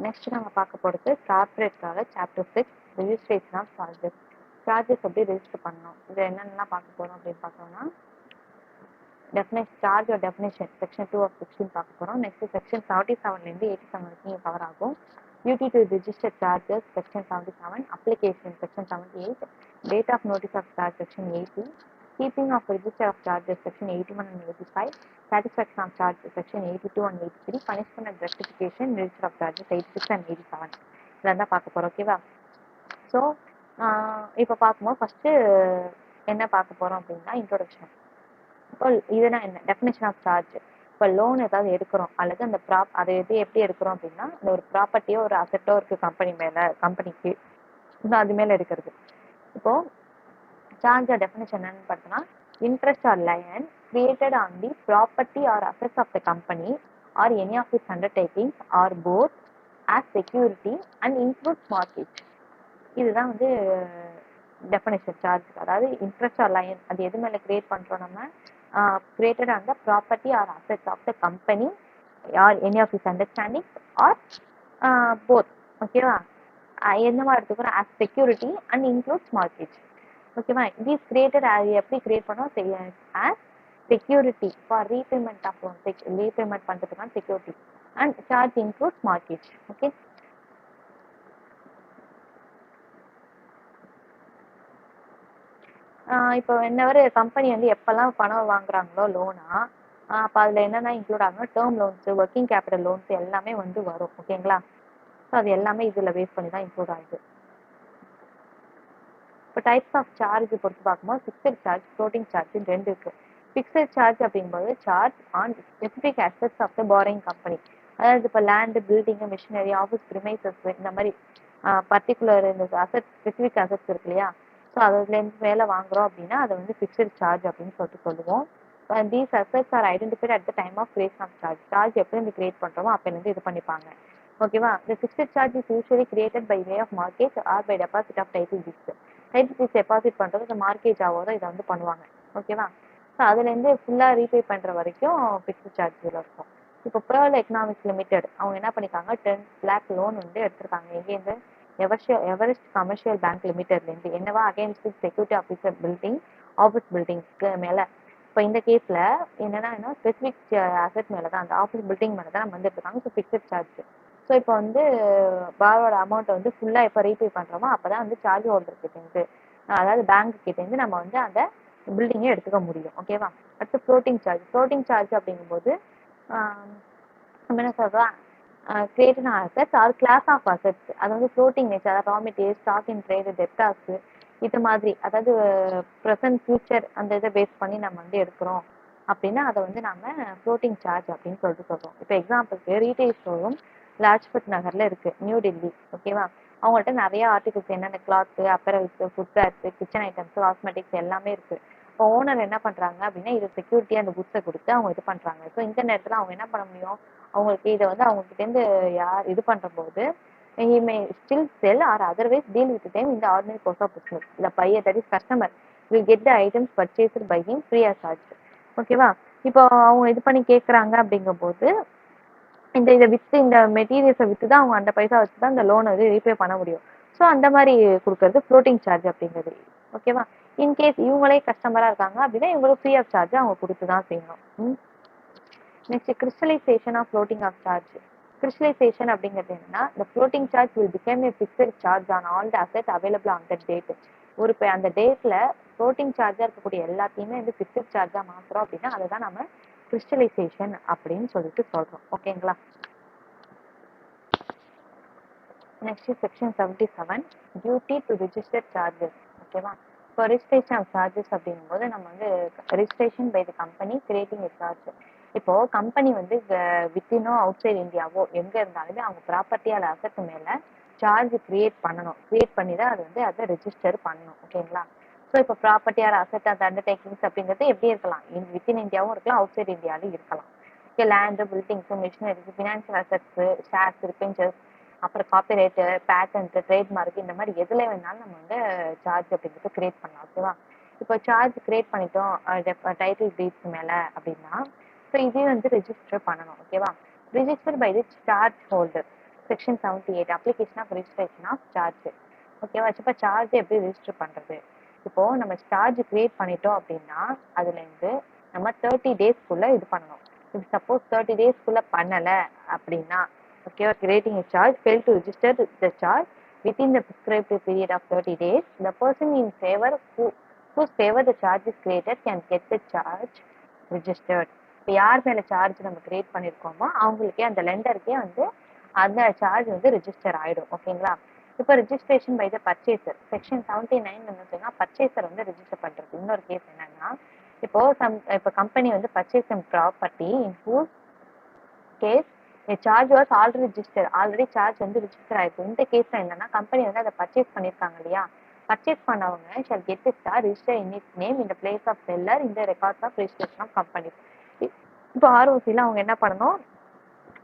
Next நம்ம பார்க்க போகிறது கார்பரேட்காக chapter 6 registration of charges. Charges எப்படி ரெஜிஸ்டர் பண்ணணும், இது என்னென்னலாம் பார்க்க போகிறோம் அப்படின்னு பார்த்தோம்னா சார்ஜ் டெஃபினேஷன் செக்ஷன் 2 ஆஃப் 16 பார்க்க போகிறோம். நெக்ஸ்ட் செக்ஷன் 77லேருந்து 87 வரைக்கும் கவர் ஆகும். Duty to register charges section 77, application section 78, date of notice of charge section 80, keeping of register of charges section 81 and 85, satisfaction of charges section 82 and 83, punishment and rectification register of charges 86 and 87 இதெல்லாம் பார்க்க போகிறோம். ஓகேவா? So இப்போ பார்க்கும்போது first என்ன பார்க்க போகிறோம் அப்படின்னா இன்ட்ரோடக்ஷன். இப்போ இதுனா என்ன, டெஃபினேஷன் ஆஃப் சார்ஜ். இப்போ லோன் ஏதாவது எடுக்கிறோம் அல்லது அந்த அதை எப்படி எடுக்கிறோம் அப்படின்னா அந்த ஒரு ப்ராப்பர்ட்டியோ ஒரு அசட்டோ இருக்குது கம்பெனிக்கு அது மேலே எடுக்கிறது. இப்போது charge or definition என்னன்னு பார்த்தோம்னா interest or loan created on the property or assets of the company or any of its undertakings or both as security and includes mortgage. இதுதான் வந்து டெஃபினேஷன் சார்ஜ். அதாவது இன்ட்ரெஸ்ட் ஆர் லைன் அது எது மேலே create பண்ணுறோம் நம்ம, created on the property or assets of the company or any of is understanding or both. ஓகேவா? எந்த மாதிரி எடுத்துக்கிறோம், as security and includes mortgage. ஓகேவா? இட் இஸ் கிரியேட்டட் எப்படி கிரியேட் பண்ணோம், as security for repayment of loan, repayment பண்ணுறதுக்கான security and charge includes mortgage. Okay, இப்போ என்னவரை கம்பெனி வந்து எப்போல்லாம் பணம் வாங்குறாங்களோ லோனா, அப்போ அதில் என்னென்ன இன்க்ளூட் ஆகுனா term loans, working capital loans எல்லாமே வந்து வரும். ஓகேங்களா? ஸோ அது எல்லாமே இதில் பேஸ் பண்ணி தான் இன்க்ளூட் ஆகுது. இப்போ டைப்ஸ் ஆஃப் சார்ஜ் பொறுத்து பார்க்கும்போது ஃபிக்ஸட் சார்ஜ், ஃப்ளோட்டிங் சார்ஜ் ரெண்டு இருக்கு. ஃபிக்ஸட் சார்ஜ் அப்படிங்கும்போது charge on specific assets of the borrowing company. அதாவது இப்போ land, building, machinery, office premises இந்த மாதிரி பர்டிகுலர் இந்த அசெட் ஸ்பெசிஃபிக் அசெட்ஸ் இருக்கு இல்லையா, ஸோ அதுலேருந்து மேலே வாங்குறோம் அப்படின்னா அதை வந்து ஃபிக்ஸட் சார்ஜ் அப்படின்னு சொல்லுவோம். These assets are identified at the time of creation of charge. Charge எப்படி இருந்து கிரியேட் பண்ணுறோமோ அப்போலேருந்து இது பண்ணிப்பாங்க. ஓகேவா? இந்த fixed charge is usually created by way of mortgage or by deposit of title deeds. Title deeds deposit பண்ணுறது இந்த மார்க்கேஜ் ஆகும் இதை வந்து பண்ணுவாங்க. ஓகேவா? ஸோ அதுலேருந்து ஃபுல்லாக ரீபே பண்ணுற வரைக்கும் ஃபிக்ஸட் சார்ஜ் இதில் இருக்கும். இப்போ பேர்ல் எக்கனாமிக்ஸ் லிமிடெட் அவங்க என்ன பண்ணிக்காங்க, 10 lakh லோன் வந்து எடுத்திருக்காங்க. எங்கேருந்து, எவரெஸ்ட் கமர்ஷியல் பேங்க் லிமிடெட்லேருந்து. என்னவா, against security officer building, office பில்டிங்ஸ்க்கு மேலே. இப்போ இந்த கேஸில் என்னன்னா ஸ்பெசிஃபிக் அசெட் மேலே தான், அந்த ஆஃபீஸ் பில்டிங் மேலே தான் நம்ம வந்து எடுத்துருக்காங்க. So fixed charge. ஸோ இப்போ வந்து பாரோட அமௌண்ட்டை வந்து ஃபுல்லாக எப்போ ரீபே பண்ணுறோமோ அப்போ தான் வந்து சார்ஜ் ஹோல்டர் கிட்டேருந்து, அதாவது பேங்க் கிட்டேருந்து நம்ம வந்து அந்த பில்டிங்கே எடுத்துக்க முடியும். ஓகேவா? அடுத்து ஃப்ளோட்டிங் சார்ஜ். ஃப்ளோட்டிங் சார்ஜ் அப்படிங்கும்போது நம்ம என்ன சொல்கிறோம், created assets are class of assets. அது வந்து ஃப்ளோட்டிங் நேச்சர், அதாவது raw material, stock in trade, debtors இது மாதிரி, அதாவது ப்ரெசன்ட் ஃபியூச்சர் அந்த இதை பேஸ் பண்ணி நம்ம வந்து எடுக்கிறோம் அப்படின்னா அதை வந்து நம்ம ஃப்ளோட்டிங் சார்ஜ் அப்படின்னு சொல்கிறோம். இப்போ எக்ஸாம்பிளுக்கு ரீட்டைல் ஷோரூம் லாஜ்பத் நகரில் இருக்குது, நியூ டெல்லி. ஓகேவா? அவங்கள்ட்ட நிறைய ஆர்டிகல்ஸ் என்னென்ன cloth, apparels, footwears, kitchen items, cosmetics எல்லாமே இருக்குது. இப்போ ஓனர் என்ன பண்ணுறாங்க அப்படின்னா இது செக்யூரிட்டி அந்த குட்ஸை கொடுத்து அவங்க இது பண்ணுறாங்க. ஸோ இந்த நேரத்தில் அவங்க என்ன பண்ண முடியும், அவங்களுக்கு இதை வந்து அவங்ககிட்டேருந்து யார் இது பண்ணுற போது he may still sell or otherwise deal with them in the ordinary course of business. The buyer, that is customer, will get the items purchased by him free of charge. ஓகேவா? இப்போ அவங்க இது பண்ணி கேட்குறாங்க அப்படிங்கும்போது இதை விற்று, இந்த மெட்டீரியல்ஸை விற்று தான் அவங்க அந்த பைசா வச்சு தான் இந்த லோன் வந்து ரீபே பண்ண முடியும். ஸோ அந்த மாதிரி கொடுக்கறது ஃப்ளோட்டிங் சார்ஜ் அப்படிங்கிறது. ஓகேவா? இன்கேஸ் இவங்களே கஸ்டமராக இருக்காங்க அப்படின்னா இவங்களுக்கு ஃப்ரீ ஆஃப் சார்ஜ் அவங்க கொடுத்து தான் செய்யணும். Next crystallization of floating of charge. Crystallization அப்படிங்கிறது என்னன்னா, the floating charge will become a fixed charge on all the assets available on that date. ஒரு இப்போ அந்த டேட்ல ஃப்ளோட்டிங் சார்ஜாக இருக்கக்கூடிய எல்லாத்தையுமே வந்து ஃபிக்ஸட் சார்ஜாக மாற்றுறோம் அப்படின்னா அதை தான் நம்ம கிறிஸ்டலைசேஷன் அப்படின்னு சொல்லிட்டு சொல்கிறோம். ஓகேங்களா? Next section 77, duty to register charges. ஓகேவா? இப்போ ரிஜிஸ்ட்ரேஷன் ஆஃப் சார்ஜஸ் அப்படிங்கும்போது நம்ம வந்து registration by the company creating a charge. இப்போ கம்பெனி வந்து வித்தினோ அவுட் சைட் இந்தியாவோ எங்கே இருந்தாலுமே அவங்க ப்ராப்பர்ட்டியால் அசெட் மேலே சார்ஜ் கிரியேட் பண்ணணும். கிரியேட் பண்ணி தான் அது வந்து அதை ரெஜிஸ்டர் பண்ணணும். ஓகேங்களா? ஸோ இப்போ ப்ராப்பர்ட்டி ஆர் அசெட் அந்த அண்டர்டேக்கிங்ஸ் அப்படிங்கிறது எப்படி இருக்கலாம், வித்தின் இந்தியாவும் இருக்கலாம், அவுட் சைட் இந்தியாவிலும் இருக்கலாம். Okay, land, buildings, machineries, financial assets, shares, debentures, அப்புறம் காப்பிரைட்டு, பேட்டன்ட், ட்ரேட்மார்க் இந்த மாதிரி எதுல வேணாலும் நம்ம வந்து சார்ஜ் அப்படிங்கிறது கிரியேட் பண்ணலாம். ஓகேவா? இப்போ சார்ஜ் கிரியேட் பண்ணிட்டோம் டைட்டில் டீட்ஸ் மேலே அப்படின்னா, ஸோ இதே வந்து ரெஜிஸ்டர் பண்ணணும். ஓகேவா? Register by the charge holder. Section 78 application of registration of charge. ஓகேவா? இப்போ சார்ஜ் எப்படி ரெஜிஸ்டர் பண்றது? இப்போ நம்ம சார்ஜ் கிரியேட் பண்ணிட்டோம் அப்படின்னா அதுல இருந்து நம்ம 30 டேஸ்க்குள்ள இது பண்ணணும். இப்போ சப்போஸ் 30 டேஸ்க்குள்ள பண்ணல அப்படின்னா ஓகேவா, creating a charge fail to register the charge within the prescribed period of 30 days, the person in favor whose favor the charge is created can get the charge registered. இப்போ யார் மேல சார்ஜ் நம்ம create பண்ணிருக்கோமோ அவங்களுக்கே அந்த லெண்டருக்கே வந்து அந்த charge வந்து register ஆயிடும். ஓகேங்களா? இப்போ registration by the purchaser section 79 என்ன சொன்னா பர்ச்சேசர் வந்து ரெஜிஸ்டர் பண்றது. இன்னொரு கேஸ் என்னன்னா இப்போ கம்பெனி வந்து purchase some property in whose case charge was already register, already charge வந்து ரிஜிஸ்டர் ஆயிருக்கு. இந்த கேஸ்ல என்னன்னா கம்பெனி வந்து அதை பர்ச்சேஸ் பண்ணிருக்காங்க இல்லையா, பர்ச்சேஸ் பண்ணவங்க shall get star register in its name இந்த பிளேஸ் ஆஃப் செல்லர் இந்த records of registration of company. இப்போ ஆர்ஓசியில் அவங்க என்ன பண்ணணும்,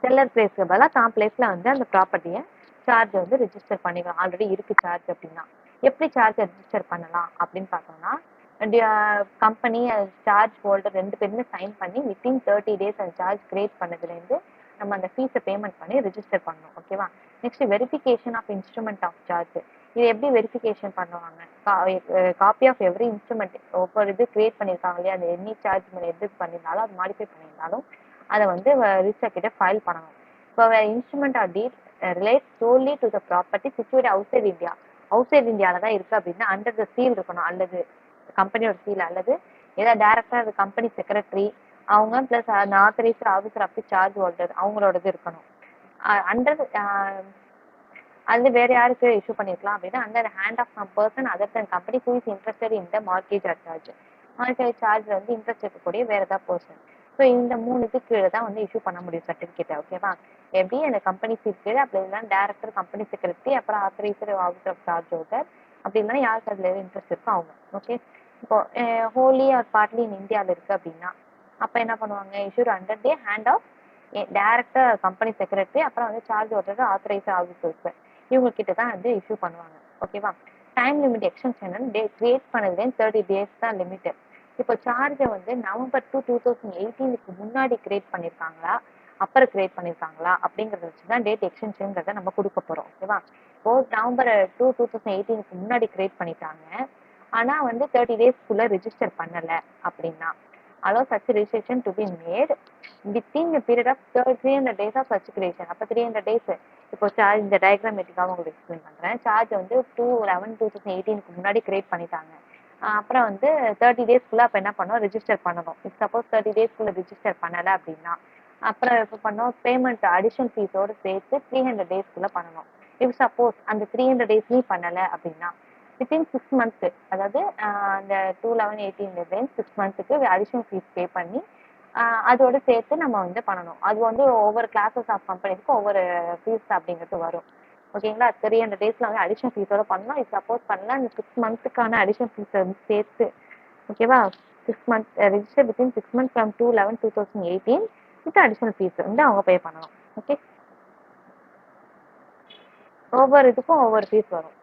செல்லர் பிளேஸ்க்கு பதிலாக தான் பிளேஸ்ல வந்து அந்த ப்ராப்பர்ட்டியை சார்ஜ் வந்து ரிஜிஸ்டர் பண்ணிக்கலாம். ஆல்ரெடி இருக்கு சார்ஜ் அப்படின்னா எப்படி சார்ஜை ரிஜிஸ்டர் பண்ணலாம் அப்படின்னு பார்த்தோம்னா கம்பெனி சார்ஜ் ஹோல்டர் 2 பேருமே சைன் பண்ணி வித்தின் 30 டேஸ் அந்த சார்ஜ் கிரியேட் பண்ணதுலேருந்து நம்ம அந்த ஃபீஸை பேமெண்ட் பண்ணி ரெஜிஸ்டர் பண்ணணும். ஓகேவா? Next verification of instrument of charge. இது எப்படி வெரிஃபிகேஷன் பண்ணுவாங்க? காப்பி ஆஃப் எவ்ரி இன்ஸ்ட்ருமெண்ட், ஒவ்வொரு இது கிரியேட் பண்ணியிருக்காங்க இல்லையா, அந்த எனி சார்ஜ் மேலே எது பண்ணியிருந்தாலும் அது மாடிஃபை பண்ணியிருந்தாலும் அதை வந்து ரிஜிஸ்டர் கிட்ட ஃபைல் பண்ணணும். இப்போ instrument are deed relate solely to the property situate outside India, outside இந்தியாவில் தான் இருக்கு அப்படின்னா அண்டர் த சீல் இருக்கணும், அல்லது கம்பெனியோட சீல், அல்லது ஏதாவது டேரக்டா அது கம்பெனி செக்ரட்டரி அவங்க பிளஸ் அந்த authorised officer of charge holder அவங்களோடது இருக்கணும். அண்டர் அது வேற யாருக்கு இஷ்யூ பண்ணிருக்கலாம் அப்படின்னா under hand of some person other than company who is interested in the mortgage or charge. Mortgage சார்ஜ்ல வந்து இன்ட்ரெஸ்ட் இருக்கக்கூடிய வேற ஏதாவது பர்சன். ஸோ இந்த 3 இதுக்கு கீழே தான் வந்து இஷ்யூ பண்ண முடியும் சர்டிஃபிகேட். ஓகேவா? எப்படி அந்த கம்பெனி சீட் கீழே, அப்படி இல்லைன்னா டேரக்டர் கம்பெனி செக்ரட்டரி அப்புறம் authorised officer of charge holder, அப்படி இல்லைன்னா யாருக்கு அதுல இன்ட்ரெஸ்ட் இருக்கோ அவங்க. ஓகே, இப்போ ஹோலி ஆர் பார்ட்லி இன் இந்தியாவில் இருக்கு அப்படின்னா அப்ப என்ன பண்ணுவாங்க, issuer under the hand of director company secretary அப்புறம் வந்து சார்ஜ் ஹோல்டர் ஆத்தரைஸ் ஆஃபீஸர்ஸ் இவங்க கிட்ட தான் வந்து இஷ்யூ பண்ணுவாங்க. ஓகேவா? டைம் லிமிட் எக்ஸ்டென்ஷன் கிரியேட் பண்ணதுல 30 டேஸ் தான் லிமிட். இப்போ சார்ஜை வந்து நவம்பர் 2018 முன்னாடி கிரியேட் பண்ணிருக்காங்களா அப்புறம் கிரியேட் பண்ணிருக்காங்களா அப்படிங்கறத வச்சுதான் டேட் எக்ஸ்டென்ஷன்ங்கிறத நம்ம கொடுக்க போறோம். ஓகேவா? இப்போ நவம்பர் 2018 முன்னாடி கிரியேட் பண்ணிட்டாங்க, ஆனா வந்து 30 டேஸ்க்குள்ள ரெஜிஸ்டர் பண்ணல அப்படின்னா allow such registration to be made within the period of 300 days of such creation. அப்ப 300 days இப்போ சார்ஜ் இந்த டயக்ராமேட்டிக்காக உங்களுக்கு எக்ஸ்பிளைன் பண்றேன். சார்ஜ் வந்து 2/11/2018 முன்னாடி கிரியேட் பண்ணிட்டாங்க. அப்புறம் வந்து 30 டேஸ்க்குள்ள அப்ப என்ன பண்ணணும், ரெஜிஸ்டர் பண்ணணும். இப்போ சப்போஸ் 30 டேஸ்க்குள்ள ரெஜிஸ்டர் பண்ணல அப்படின்னா அப்புறம் இப்போ பண்ணோம் பேமெண்ட் அடிஷனல் ஃபீஸோடு சேர்த்து 300 டேஸ்க்குள்ள பண்ணணும். இப்போ சப்போஸ் அந்த 300 டேஸ்லயும் பண்ணல அப்படின்னா வித்தின் 6 மந்த்ஸ், அதாவது அந்த 2/11/18 6 மந்த்துக்கு அடிஷனல் ஃபீஸ் பே பண்ணி அதோட சேர்த்து நம்ம வந்து பண்ணணும். அது வந்து ஒவ்வொரு கிளாஸஸ் ஆஃப் கம்பெனிஸ்க்கும் ஒவ்வொரு ஃபீஸ் அப்படிங்கிறது வரும். ஓகேங்களா? 300 டேஸ்ல வந்து அடிஷனல் ஃபீஸோட பண்ணணும். இது சப்போஸ் பண்ணலாம் அந்த 6 மந்த்துக்கான அடிஷனல் ஃபீஸ் வந்து சேர்த்து. ஓகேவா? 6 month register within 6 months from 2/11/2018 with additional fees வந்து அவங்க பே பண்ணணும். ஓகே, ஒவ்வொரு இதுக்கும் ஒவ்வொரு ஃபீஸ் வரும்.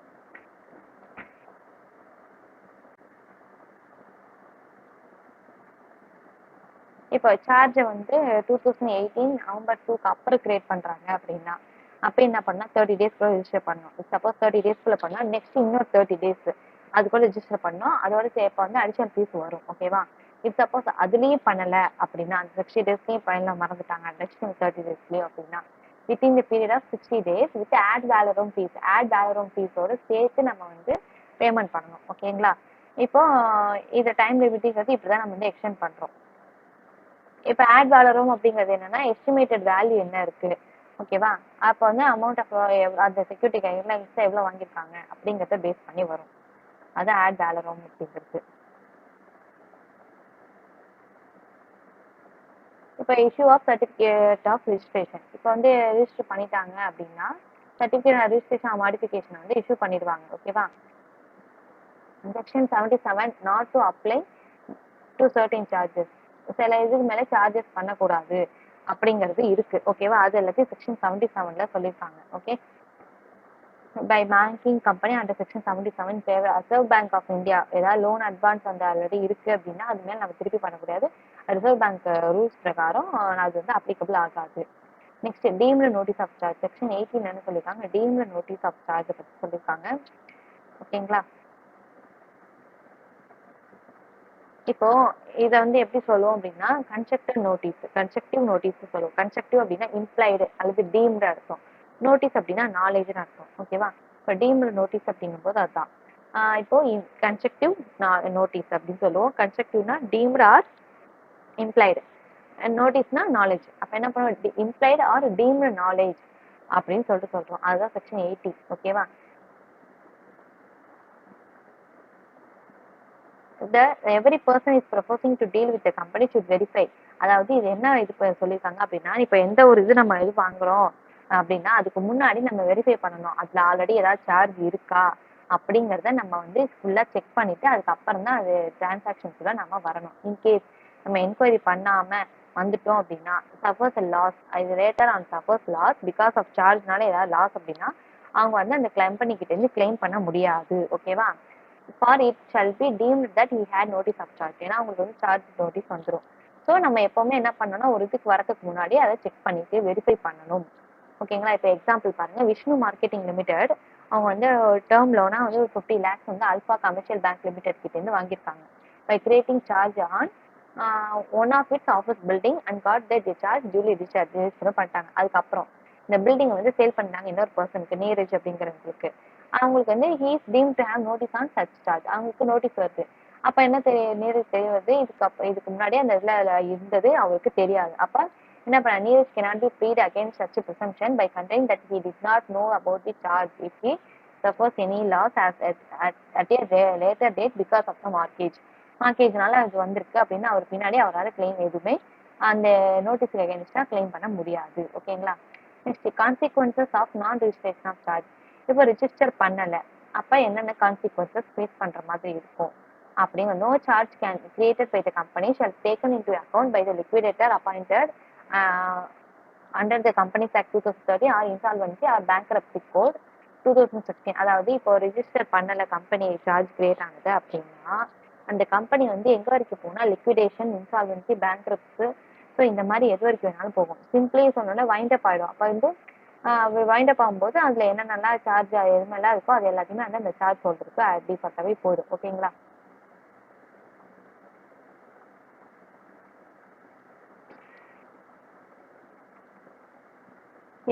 இப்போ சார்ஜை வந்து 2018 நவம்பர் 2க்கு அப்புறம் கிரியேட் பண்றாங்க அப்படின்னா அப்போ என்ன பண்ணா 30 டேஸ்க்குள்ள ரெஜிஸ்டர் பண்ணணும். சப்போஸ் 30 டேஸ்க்குள்ள பண்ணா நெக்ஸ்ட் இன்னொரு 30 டேஸ் அதுக்குள்ள ரெஜிஸ்டர் பண்ணோம். அதோட இப்போ வந்து அடிஷனல் ஃபீஸ் வரும். ஓகேவா? இப்போ சப்போஸ் அதுலயும் பண்ணல அப்படின்னா அந்த 60 டேஸ்லயும் பண்ணல மறந்துட்டாங்க நெக்ஸ்ட் 30 டேஸ்லயும் அப்படின்னா within the period of 60 days with ad valorem ஃபீஸோட சேர்த்து நம்ம வந்து பேமெண்ட் பண்ணணும். ஓகேங்களா? இப்போ இந்த டைம் லிமிட்டிங்கிறது இப்படிதான் நம்ம வந்து எக்ஸ்டெண்ட் பண்றோம். இப்போ ஆட் வேலரும் அப்படிங்கிறது என்னன்னா எஸ்டிமேட்டட் வேல்யூ என்ன இருக்கு. ஓகேவா? அப்போ வந்து அமௌண்ட் ஆஃப் அந்த செக்யூரிட்டி கைட்ல எக்ஸ்ட்ரா எவ்வளவு வாங்கியிருக்காங்க அப்படிங்கிறத பேஸ் பண்ணி வரும். அது ஆட் வேலரும் அப்படிங்கிறது. இப்போ issue of certificate of registration. இப்போ வந்து ரிஜிஸ்டர் பண்ணிட்டாங்க அப்படின்னா சர்டிஃபிகேட் ரிஜிஸ்ட்ரேஷன் மாடிஃபிகேஷன் வந்து இஷ்யூ பண்ணிடுவாங்க. ஓகேவா? Section 77 not to apply to certain charges, சில இதுக்கு மேல சார்ஜஸ் பண்ணக்கூடாது அப்படிங்கிறது இருக்கு. ஓகேவா? அது எல்லாத்தையும் செக்ஷன் 77ல சொல்லியிருக்காங்க. Okay, by banking company under section 77 தேவை ரிசர்வ் பேங்க் ஆஃப் இந்தியா ஏதாவது லோன் அட்வான்ஸ் வந்து ஆல்ரெடி இருக்கு அப்படின்னா அது மேல நம்ம திருப்பி பண்ணக்கூடாது. ரிசர்வ் பேங்க் ரூல்ஸ் பிரகாரம் அது வந்து அப்ளிகபிள் ஆகாது. Next deemed notice of charge section 18 என்ன சொல்லியிருக்காங்க, டீம்டு நோட்டீஸ் ஆஃப் சார்ஜ் பத்தி சொல்லியிருக்காங்க. ஓகேங்களா. இப்போ இதை வந்து எப்படி சொல்லுவோம் அப்படின்னா கன்ஸ்ட்ரக்டிவ் நோட்டீஸ் சொல்லுவோம். கன்ஸ்ட்ரக்டிவ் அப்படின்னா இம்ப்ளைடு அல்லது டீம்டு அர்த்தம். நோட்டீஸ் அப்படின்னா நாலேஜ்னு அர்த்தம். ஓகேவா. இப்போ டீம்டு நோட்டீஸ் அப்படிங்கும் போது அதுதான். இப்போ கன்ஸ்ட்ரக்டிவ் நோட்டீஸ் அப்படின்னு சொல்லுவோம். கன்ஸ்ட்ரக்டிவ்னா டீம்டு ஆர் இம்ப்ளைடு, நோட்டீஸ்னா நாலேஜ். அப்ப என்ன பண்ணுவோம், இம்ப்ளைடு ஆர் டீம்டு நாலேஜ் அப்படின்னு சொல்லிட்டு சொல்றோம். அதுதான் செக்ஷன் 80. ஓகேவா. Every person is proposing to deal with company should verify. அதாவது இது என்ன இது சொல்லியிருக்காங்க அப்படின்னா, இப்போ எந்த ஒரு இது நம்ம இது வாங்குறோம் அப்படின்னா அதுக்கு முன்னாடி நம்ம வெரிஃபை பண்ணணும் அதுல ஆல்ரெடி ஏதாவது சார்ஜ் இருக்கா அப்படிங்கிறத நம்ம வந்து ஃபுல்லா செக் பண்ணிட்டு அதுக்கப்புறம் தான் அது டிரான்சாக்ஷன்ஸ்ல நம்ம வரணும். இன்கேஸ் நம்ம என்கொயரி பண்ணாம வந்துட்டோம் அப்படின்னா சப்போஸ் லாஸ், இது later on suppose loss because of சார்ஜ்னால ஏதாவது லாஸ் அப்படின்னா அவங்க வந்து அந்த கம்பெனி கிட்ட இருந்து கிளைம் பண்ண முடியாது. ஓகேவா. For it shall be deemed that he had notice of charge. ஏன்னா அவங்களுக்கு வந்து சார்ஜ் நோட்டீஸ் வந்துடும். ஸோ நம்ம எப்பவுமே என்ன பண்ணணும்னா ஒரு இதுக்கு வரதுக்கு முன்னாடி அதை செக் பண்ணிட்டு வெரிஃபை பண்ணணும். ஓகேங்களா. இப்போ எக்ஸாம்பிள் பாருங்க, விஷ்ணு மார்க்கெட்டிங் லிமிடெட் அவங்க வந்து டேர்ம் லோனா வந்து 50 lakhs வந்து அல்ஃபா கமர்ஷியல் பேங்க் லிமிடெட் கிட்ட இருந்து வாங்கியிருக்காங்க. By creating charge on one of its office building and got the charge duly register பண்ணிட்டாங்க. அதுக்கப்புறம் இந்த பில்டிங் வந்து சேல் பண்ணாங்க இன்னொரு பர்சனுக்கு, நீரஜ் அப்படிங்கிறவங்களுக்கு. அவங்களுக்கு வந்து he's team to have notice on such charge. அவங்களுக்கு நோட்டீஸ் வருது. அப்ப என்ன நீரஜ் தெரிய வருது, இதுக்கு முன்னாடி அந்த இதுல இருந்தது அவருக்கு தெரியாது. அப்ப என்ன பண்ண, Neeraj cannot be plead against such a presumption by contending that he did not know about the charge if he suffers any loss at a later date because of the மார்க்கேஜ்னால அது வந்திருக்கு அப்படின்னு அவர் பின்னாடி அவரால் கிளைம் எதுவுமே அந்த நோட்டீஸ்க்கு அகைன்ஸ்டா கிளைம் பண்ண முடியாது. ஓகேங்களா. Next consequences of non registration of charge. இப்போ ரிஜிஸ்டர் பண்ணல அப்ப என்னென்ன கான்சிக்வன்சஸ் ஃபேஸ் பண்ற மாதிரி இருக்கும் அப்படிங்க. No charge can created by the company shall taken into account by the liquidator appointed under the companies act 2030 or insolvency or bankruptcy code 2016. அதாவது இப்போ ரிஜிஸ்டர் பண்ணல கம்பெனி சார்ஜ் கிரியேட் ஆனது அப்படின்னா அந்த கம்பெனி வந்து எங்க வரைக்கும் போனா லிக்விடேஷன், இன்சால்வன்சி, பேங்க்ரப்ஸ், ஸோ இந்த மாதிரி எது வரைக்கும் வேணாலும் போகும். சிம்பிளி சொன்னோன்னா வைண்ட் அப் ஆயிடும். அப்ப வந்து வைண்ட் அப் ஆகும்போது அதுல என்னென்னலாம் சார்ஜ் எதுமெல்லாம் இருக்கோ அது எல்லாத்தையுமே வந்து அந்த சார்ஜ் ஹோல்டருக்கு டிஃபால்ட்டாவே போயிடும். ஓகேங்களா.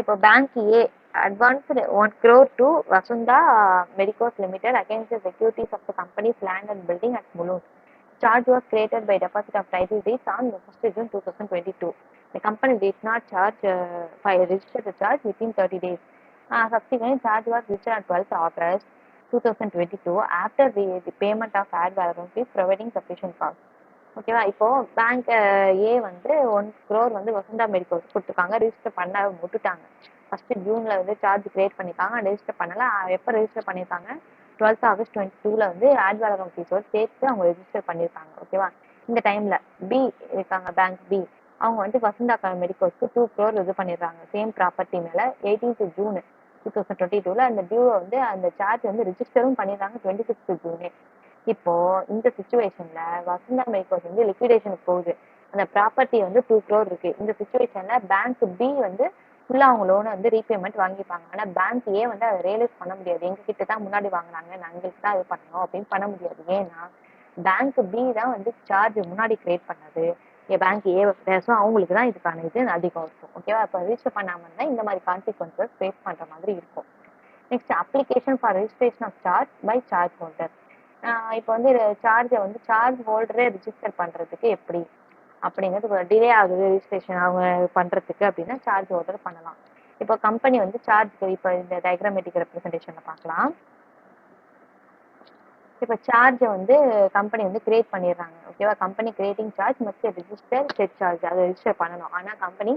இப்போ bank A advanced 1 crore to Vasunda Medicos Limited against the securities of the company's land and building at Mulund. Charge was created by deposit of title deeds on 1st June 2022. The company did not register the charge within 30 days. Subsequently, charge was registered on 12th August 2022 after the payment of ad valorem fees providing sufficient cost. ஓகேவா. இப்போ bank ஏ வந்து 1 crore வந்து Vasantha medicals கொடுத்துருக்காங்க, register பண்ண விட்டுட்டாங்க. First ஜூன்ல வந்து charge create பண்ணிருக்காங்க, ரெஜிஸ்டர் பண்ணல. எப்போ ரெஜிஸ்டர் பண்ணியிருக்காங்க, 12th August 2022 வந்து ஆட் வேலரம் ஃபீஸோட சேர்த்து அவங்க ரெஜிஸ்டர் பண்ணியிருக்காங்க. ஓகேவா. இந்த டைம்ல பி இருக்காங்க, பேங்க் பி, அவங்க வந்து வசந்தா மெடிக்கல்ஸ்க்கு 2 crore இது பண்ணிடுறாங்க சேம் ப்ராப்பர்ட்டி மேல 18th June 2022. அந்த டியூவை வந்து அந்த சார்ஜ் வந்து ரிஜிஸ்டரும் பண்ணிடுறாங்க 26th June. இப்போ இந்த சுச்சுவேஷன்ல வசந்தா மெடிக்கல்ஸ் வந்து லிக்விடேஷனுக்கு போகுது. அந்த ப்ராப்பர்ட்டி வந்து 2 crore இருக்கு. இந்த சுச்சுவேஷன்ல பேங்க் பி வந்து ஃபுல்லா அவங்க லோனை வந்து ரீபேமெண்ட் வாங்கிப்பாங்க. ஆனா பேங்க் ஏ வந்து அதை ரியலைஸ் பண்ண முடியாது. எங்க கிட்ட தான் முன்னாடி வாங்கினாங்க, நாங்களுக்கு தான் இது பண்ணணும் அப்படின்னு பண்ண முடியாது. ஏன்னா பேங்க் பி தான் வந்து சார்ஜ் முன்னாடி கிரியேட் பண்ணது, பேங்க் ஏ, ஸோ அவங்களுக்கு தான் இதுக்கான இது அதிகம் இருக்கும். ஓகேவா. இப்போ ரிஜிஸ்டர் பண்ணாம இருந்தா இந்த மாதிரி கான்சிக்வன்சஸ் ஃபேஸ் பண்ற மாதிரி இருக்கும். Next application for registration of charge by charge holder. இப்போ வந்து சார்ஜை வந்து சார்ஜ் ஹோல்டரே ரிஜிஸ்டர் பண்றதுக்கு எப்படி அப்படிங்கிறது டிலே ஆகுது ரிஜிஸ்ட்ரேஷன் அவங்க பண்றதுக்கு அப்படின்னா சார்ஜ் ஹோல்டர் பண்ணலாம். இப்போ கம்பெனி வந்து சார்ஜ், இப்போ இந்த டயக்ராமேட்டிக் ரெப்ரஸன்டேஷன்ல பார்க்கலாம். இப்போ சார்ஜை வந்து கம்பெனி வந்து கிரியேட் பண்ணிடுறாங்க. ஓகேவா. Company creating charge must register set charge, அதை ரிஜிஸ்டர் பண்ணணும். ஆனால் கம்பெனி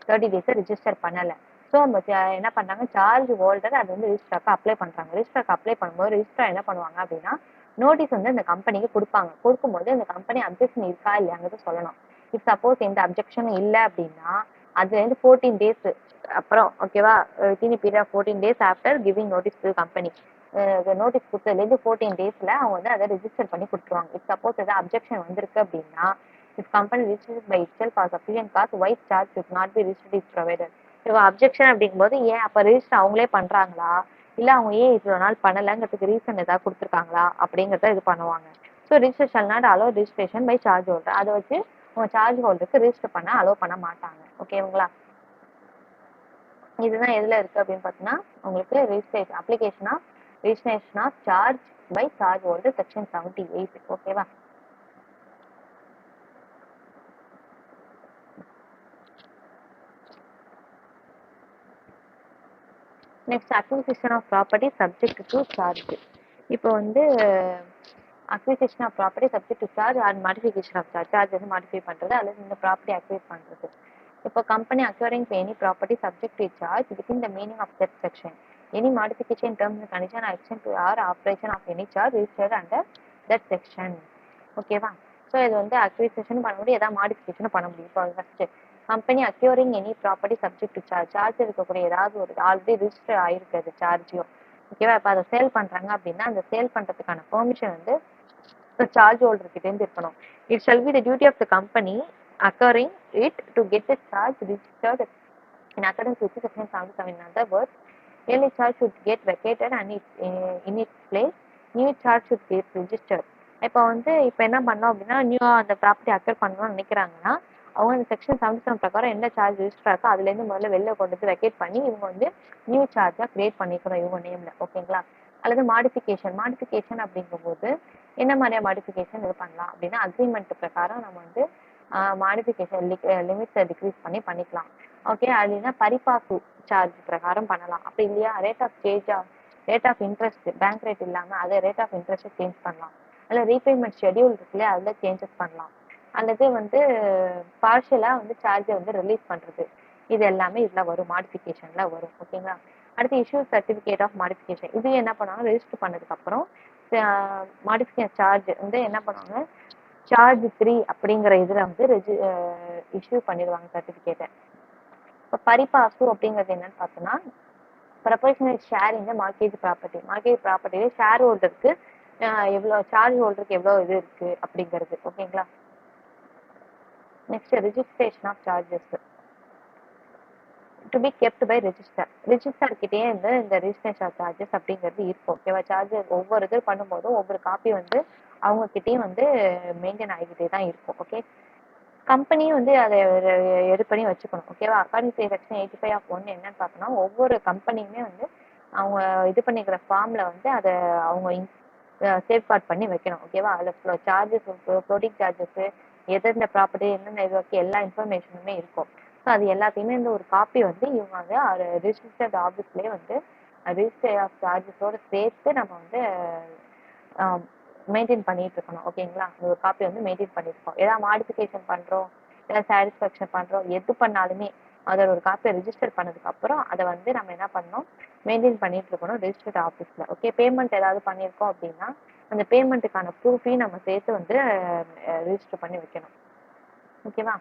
30 days ரிஜிஸ்டர் பண்ணலை. ஸோ நம்ம என்ன பண்ணுறாங்க, சார்ஜ் ஹோல்டர் அது வந்து ரிஜிஸ்டருக்கு அப்ளை பண்ணுறாங்க. ரிஜிஸ்டருக்கு அப்ளை பண்ணும்போது ரிஜிஸ்டர் என்ன பண்ணுவாங்க அப்படின்னா நோட்டீஸ் வந்து அந்த கம்பெனிக்கு கொடுப்பாங்க. கொடுக்கும்போது அந்த கம்பெனி அப்ஜெக்ஷன் இருக்கா இல்லையாங்கிறது சொல்லணும். இப் சப்போஸ் எந்த அப்ஜெக்ஷனும் இல்லை அப்படின்னா அதுல இருந்து 14 days அப்புறம், ஓகேவா, within period of 14 days after giving notice to company, notice கொடுத்ததுலேருந்து 14 daysல அவங்க வந்து அதை ரிஜிஸ்டர் பண்ணி கொடுத்துருவாங்க. இப் சப்போஸ் ஏதாவது அப்ஜெக்ஷன் வந்திருக்கு அப்படின்னா if company register by itself or sufficient cause, why it charge should not be registered is provided. இப்போ அப்ஜெக்ஷன் அப்படிங்கும்போது ஏன் அப்போ ரிஜிஸ்டர் அவங்களே பண்றாங்களா, இல்ல அவங்க ஏன் இவ்வளோ நாள் பண்ணலங்கிறதுக்கு ரீசன் ஏதாவது கொடுத்துருக்காங்களா அப்படிங்கிறத இது பண்ணுவாங்க. So register shall not allow registration by charge holder. அதை வச்சு உங்க சார்ஜ் ஹோல்டருக்கு ரிஜிஸ்டர் பண்ண அலோ பண்ண மாட்டாங்க. ஓகேங்களா? இதுதான் எதுல இருக்கு அப்படின்னு பார்த்தீங்கன்னா உங்களுக்கு registration application of registration of charge by charge holder section 78. ஓகேவா? Next acquisition of property subject to charge. இப்போ வந்து acquisition of property subject to charge or modification of charge. Charge வந்து மாடிஃபை பண்றது அல்லது இந்த ப்ராப்பர்ட்டி அக்வைர் பண்றது. இப்போ company acquiring any property subject to charge within the meaning of that section. Any modification in terms and condition or extent to or operation of any charge registered under that section. ஓகேவா? So இது வந்து acquisition பண்ண முடியும், ஏதாவது modification பண்ண முடியும். இப்போ first company acquiring any property subject to charge. Charge இருக்கக்கூடிய ஏதாவது ஒரு ஆல்ரெடி ரிஜிஸ்டர் ஆயிருக்கிறது சார்ஜையும். ஓகேவா? இப்போ அதை சேல் பண்றாங்க அப்படின்னா அந்த சேல் பண்றதுக்கான பெர்மிஷன் வந்து சார்ஜ் ஹோல்டர் கிட்ட இருந்து இருக்கணும். It shall be the duty of the company acquiring it to get the charge registered in accordance with section 77. In other words, early charge should get vacated and in its place new charge should get registered. இப்போ வந்து இப்போ என்ன பண்ணோம் அப்படின்னா new அந்த property acquire பண்ணணும்னு நினைக்கிறாங்கன்னா அவங்க அந்த செக்ஷன் 77 பிரகாரம் என்ன சார்ஜ் ரிஜிஸ்டர் இருக்கோ அதுலேருந்து முதல்ல வெளில கொண்டு வந்து வெக்கேட் பண்ணி இவங்க வந்து நியூ சார்ஜாக கிரியேட் பண்ணிக்கணும் இவங்க நேம்ல. ஓகேங்களா? அல்லது மாடிஃபிகேஷன் அப்படிங்கும்போது என்ன மாதிரியா மாடிஃபிகேஷன் இது பண்ணலாம் அப்படின்னா அக்ரிமெண்ட் பிரகாரம் நம்ம வந்து மாடிஃபிகேஷன் லிமிட்ஸை டிக்ரீஸ் பண்ணிக்கலாம். ஓகே, அப்படின்னா பரிபாக்கு சார்ஜ் பிரகாரம் பண்ணலாம். அப்படி இல்லையா rate of interest bank rate இல்லாம அதை ரேட் ஆஃப் இன்ட்ரெஸ்ட் சேஞ்ச் பண்ணலாம். அல்ல ரீபேமெண்ட் ஷெடியூல் இருக்குல்லையா அதுல சேஞ்சஸ் பண்ணலாம். அல்லது வந்து பார்ஷியலா வந்து சார்ஜை வந்து ரிலீஸ் பண்றது. இது எல்லாமே இதுல வரும், மாடிஃபிகேஷன்ல வரும். ஓகேங்களா? அடுத்து இஷ்யூ சர்டிபிகேட் ஆஃப் மாடிஃபிகேஷன். இது என்ன பண்ணுவாங்க, ரெஜிஸ்டர் பண்ணதுக்கு அப்புறம் மாடிஃபிகேஷன் சார்ஜ் வந்து என்ன பண்ணுவாங்க, சார்ஜ் 3 அப்படிங்கிற இதுல வந்து இஷ்யூ பண்ணிடுவாங்க சர்டிபிகேட்டை. இப்போ பரிபாசு அப்படிங்கிறது என்னன்னு பார்த்தோம்னா ப்ரொபோஷனல் ஷேர் இந்த மார்க்கேஜ் ப்ராப்பர்ட்டியில ஷேர் ஹோல்டருக்கு எவ்வளோ சார்ஜ் ஹோல்டருக்கு எவ்வளோ இது இருக்கு அப்படிங்கிறது. ஓகேங்களா? Next registration of charges to be kept by register கிட்டே இந்த ரிஜிஸ்ட்ரேஷன் சார்ஜஸ் அப்படிங்கிறது இருக்கும். ஓகேவா? சார்ஜஸ் ஒவ்வொரு இது பண்ணும்போதும் ஒவ்வொரு காப்பி வந்து அவங்க கிட்டேயும் வந்து மெயின்டைன் ஆகிக்கிட்டே தான் இருக்கும். ஓகே, கம்பெனியும் வந்து அதை எடு பண்ணி வச்சுக்கணும். ஓகேவா? அக்கார்டிங் டு செக்ஷன் 85 ஆஃப் 1 என்னன்னு பார்த்தோம்னா ஒவ்வொரு கம்பெனியுமே வந்து அவங்க இது பண்ணிக்கிற ஃபார்ம்ல வந்து அதை அவங்க சேஃப்கார்ட் பண்ணி வைக்கணும். ஓகேவா? அதில் சார்ஜஸ் ஃப்ளோட்டிங் சார்ஜஸ் எந்தெந்த ப்ராப்பர்ட்டி என்னென்ன இது வரைக்கும் எல்லா இன்ஃபர்மேஷனுமே இருக்கும். ஸோ அது எல்லாத்தையுமே இந்த ஒரு காப்பி வந்து இவங்க வந்து ரிஜிஸ்டர்ட் ஆஃபீஸ்லேயே வந்து ரிஜிஸ்டர் ஆஃப் சார்ஜஸோடு சேர்த்து நம்ம வந்து மெயின்டைன் பண்ணிட்டு இருக்கணும். ஓகேங்களா? ஒரு காப்பி வந்து மெயின்டைன் பண்ணிருக்கோம். ஏதாவது மாடிஃபிகேஷன் பண்றோம், ஏதாவது சாட்டிஸ்ஃபேக்ஷன் பண்றோம், எது பண்ணாலுமே அதோட ஒரு காப்பியை ரிஜிஸ்டர் பண்ணதுக்கு அப்புறம் அதை வந்து நம்ம என்ன பண்ணணும், மெயின்டைன் பண்ணிட்டு இருக்கணும் ரிஜிஸ்டர்ட் ஆஃபீஸ்ல. ஓகே, பேமெண்ட் ஏதாவது பண்ணியிருக்கோம் அப்படின்னா அந்த பேமெண்ட்டுக்கான ப்ரூஃபையும் நம்ம சேர்த்து வந்து ரிஜிஸ்டர் பண்ணி வைக்கணும். ஓகேவா?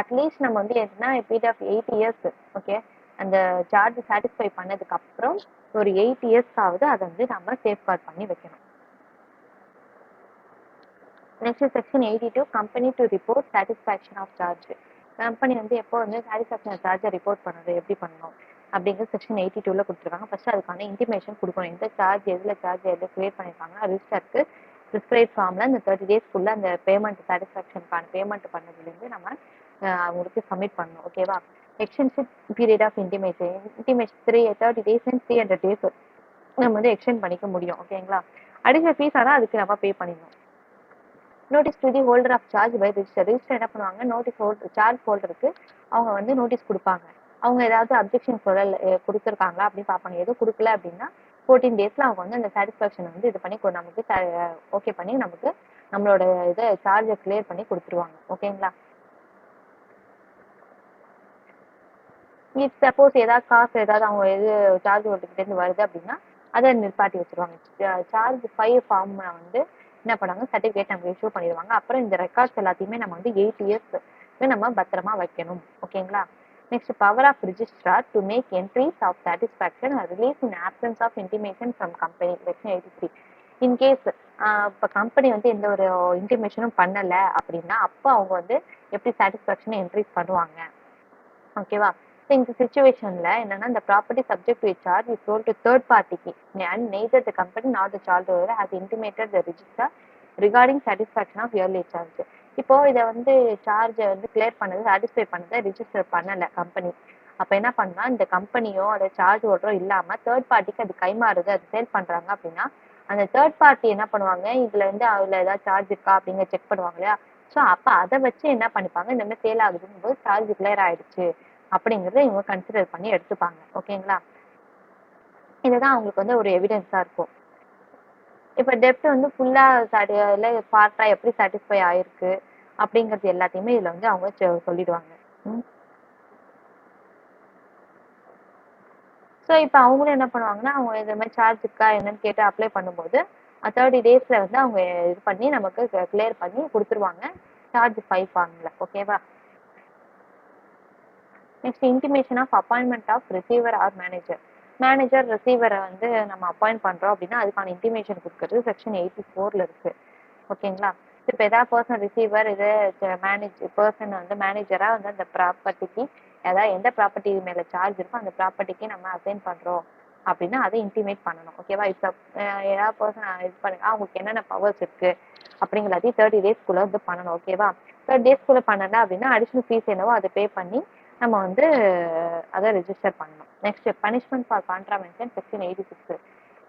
அட்லீஸ்ட் நம்ம வந்து எதுனா பீரியட் ஆஃப் 8 இயர்ஸ், ஓகே, அந்த சார்ஜ் சாட்டிஸ்ஃபை பண்ணதுக்கு அப்புறம் ஒரு 8 இயர்ஸ் ஆகுது அதை வந்து நம்ம சேஃப்கார்ட் பண்ணி வைக்கணும். Next section 82 company to report satisfaction of charge. Company வந்து எப்போ வந்து சாட்டிஸ்ஃபேக்ஷன் சார்ஜை ரிப்போர்ட் பண்ணுறது எப்படி பண்ணணும் அப்படிங்கிற செக்ஷன் 82ல கொடுத்துருக்காங்க. ஃபர்ஸ்ட் அதுக்கான இன்டிமேஷன் கொடுக்கணும். எந்த சார்ஜ் எதில் கிரியேட் பண்ணியிருக்காங்கன்னா ரிஜிஸ்டருக்கு ப்ரிஸ்கிரைப் ஃபார்மில் அந்த 30 டேஸ்க்குள்ளே அந்த பேமெண்ட் சாட்டிஸ்ஃபேக்ஷனுக்கான பேமெண்ட் பண்ணதுலேருந்து நம்ம அவங்களுக்கு சப்மிட் பண்ணணும். ஓகேவா? Extension period of intimation 30 days and 300 days நம்ம வந்து எக்ஸ்டெண்ட் பண்ணிக்க முடியும். ஓகேங்களா? அடிஷனல் ஃபீஸ் ஆனால் அதுக்கு நம்ம பே பண்ணிடணும். Notice to the holder of charge by register என்ன பண்ணுவாங்க, நோட்டீஸ் சார்ஜ் ஹோல்டருக்கு அவங்க வந்து நோட்டீஸ் கொடுப்பாங்க. அவங்க ஏதாவது அப்ஜெக்ஷன் கொடுத்துருக்காங்களா அப்படின்னு பார்ப்பாங்க. எதுவும் கொடுக்கல அப்படின்னா 14 daysல அவங்க வந்து அந்த சாட்டிஸ்ஃபேக்ஷன் வந்து இது பண்ணி நமக்கு ஓகே பண்ணி நமக்கு நம்மளோட இதை சார்ஜை கிளியர் பண்ணி கொடுத்துருவாங்க. ஓகேங்களா? இஃப் சப்போஸ் ஏதாவது காசு ஏதாவது அவங்க எது சார்ஜ் ஹோல்டர்கிட்டேருந்து வருது அப்படின்னா அதை நிற்பாட்டி வச்சிருவாங்க. சார்ஜ் 5 ஃபார்ம் வந்து என்ன பண்ணுவாங்க, சர்டிஃபிகேட் நம்ம இஷ்யூ பண்ணிடுவாங்க. அப்புறம் இந்த ரெக்கார்ட்ஸ் எல்லாத்தையுமே நம்ம வந்து 8 இயர்ஸ் நம்ம பத்திரமா வைக்கணும். ஓகேங்களா? Next power of registrar to make entries of satisfaction release in absence of intimation from company section 83. In case இப்போ கம்பெனி வந்து எந்த ஒரு இன்டிமேஷனும் பண்ணலை அப்படின்னா அப்போ அவங்க வந்து எப்படி சாட்டிஸ்ஃபேக்ஷன் என்ட்ரிஸ் பண்ணுவாங்க ஓகேவா? ஸோ இந்த சிச்சுவேஷன்ல என்னன்னா, இந்த property subject to charge is sold to third பார்ட்டிக்கு and neither the company not the charge holder has intimated the register regarding satisfaction of early charge. இப்போ இதை வந்து சார்ஜை வந்து கிளியர் பண்ணது சாட்டிஸ்ஃபை பண்ணதை ரிஜிஸ்டர் பண்ணல கம்பெனி. அப்ப என்ன பண்ணா இந்த கம்பெனியோ அதை சார்ஜ் ஹோல்டரோ இல்லாம தேர்ட் பார்ட்டிக்கு அது கைமாறுது, அது சேல் பண்றாங்க அப்படின்னா அந்த தேர்ட் பார்ட்டி என்ன பண்ணுவாங்க, இதுல வந்து அதுல ஏதாவது சார்ஜ் இருக்கா அப்படிங்கிற செக் பண்ணுவாங்க இல்லையா? ஸோ அப்ப அதை வச்சு என்ன பண்ணிப்பாங்க, இந்த மாதிரி சேல் ஆகுதுன்னு போது சார்ஜ் கிளியர் ஆயிடுச்சு அப்படிங்கறத இவங்க கன்சிடர் பண்ணி எடுத்துப்பாங்க. ஓகேங்களா? இதுதான் அவங்களுக்கு வந்து ஒரு எவிடன்ஸா இருக்கும். இப்ப டெப்ட் வந்து ஃபுல்லா பார்ட்டா எப்படி சாட்டிஸ்ஃபை ஆயிருக்கு அப்படிங்கிறது எல்லாத்தையுமே இதுல வந்து அவங்க சொல்லிடுவாங்க. ஸோ இப்போ அவங்களும் என்ன பண்ணுவாங்கன்னா, அவங்க இந்த மாதிரி சார்ஜ் இருக்கா என்னன்னு கேட்டு அப்ளை பண்ணும்போது 30 டேஸ்ல வந்து அவங்க இது பண்ணி நமக்கு கிளியர் பண்ணி கொடுத்துருவாங்க. சார்ஜ் பாங்கல. ஓகேவா? Next intimation of appointment of receiver or manager. Manager ரிசீவரை வந்து நம்ம அப்பாயிண்ட் பண்றோம் அப்படின்னா அதுக்கான இன்டிமேஷன் கொடுக்கறது செக்ஷன் 84ல இருக்கு. ஓகேங்களா? இப்போ ஏதாவது பர்சன் ரிசீவர் இது பர்சன் வந்து மேனேஜரா வந்து அந்த ப்ராப்பர்ட்டிக்கு ஏதாவது எந்த ப்ராப்பர்ட்டி மேல சார்ஜ் இருக்கோ அந்த ப்ராப்பர்ட்டிக்கு நம்ம அசைன் பண்றோம் அப்படின்னா அதை இன்டிமேட் பண்ணணும். ஓகேவா? இப்போ ஏதாவது பர்சன் இது பண்ணுங்க அவங்களுக்கு என்னென்ன பவர்ஸ் இருக்கு அப்படிங்கிறதையும் 30 டேஸ்க்குள்ள வந்து பண்ணணும். ஓகேவா? 30 டேஸ்க்குள்ள பண்ணல அப்படின்னா அடிஷனல் ஃபீஸ் என்னவோ அதை பே பண்ணி நம்ம வந்து அதை ரெஜிஸ்டர் பண்ணணும். Next punishment for contravention section 86.